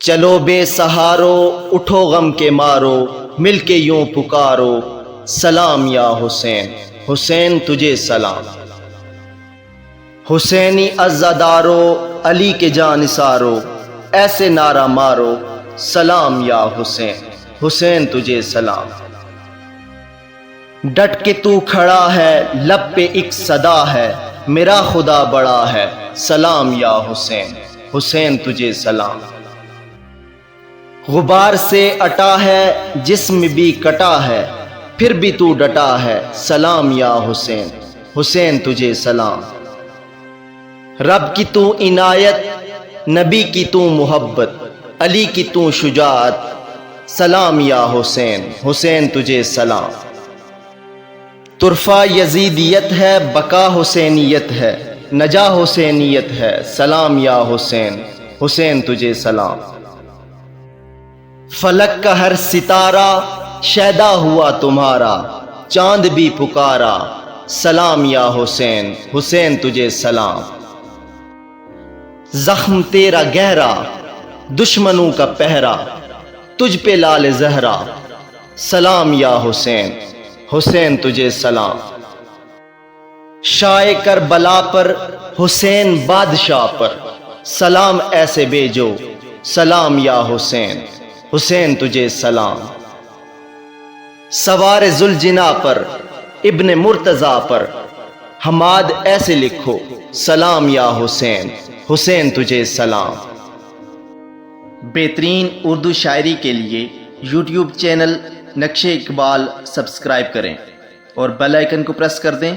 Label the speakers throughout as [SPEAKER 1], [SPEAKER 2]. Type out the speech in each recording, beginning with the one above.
[SPEAKER 1] چلو بے سہارو اٹھو غم کے مارو، مل کے یوں پکارو سلام یا حسین، حسین تجھے سلام۔ حسینی عزادارو علی کے جانثارو، ایسے نعرہ مارو سلام یا حسین، حسین تجھے سلام۔ ڈٹ کے تو کھڑا ہے لب پہ ایک صدا ہے، میرا خدا بڑا ہے سلام یا حسین، حسین تجھے سلام۔ غبار سے اٹا ہے جسم بھی کٹا ہے، پھر بھی تو ڈٹا ہے سلام یا حسین، حسین تجھے سلام۔ رب کی تو عنایت، نبی کی تو محبت، علی کی تو شجاعت سلام یا حسین، حسین تجھے سلام۔ طرفہ یزیدیت ہے بقا حسینیت ہے، نجا حسینیت ہے سلام یا حسین، حسین تجھے سلام۔ فلک کا ہر ستارہ شیدا ہوا تمہارا، چاند بھی پکارا سلام یا حسین، حسین تجھے سلام۔ زخم تیرا گہرا دشمنوں کا پہرا، تجھ پہ لال زہرا سلام یا حسین، حسین تجھے سلام۔ شائع کربلا پر حسین بادشاہ پر، سلام ایسے بھیجو سلام یا حسین، حسین تجھے سلام۔ سوار ذوالجناح پر ابن مرتضیٰ پر، حماد ایسے لکھو سلام یا حسین، حسین تجھے سلام۔ بہترین اردو شاعری کے لیے یوٹیوب چینل نقش اقبال سبسکرائب کریں اور بیل آئیکن کو پریس کر دیں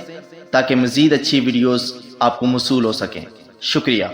[SPEAKER 1] تاکہ مزید اچھی ویڈیوز آپ کو موصول ہو سکیں۔ شکریہ۔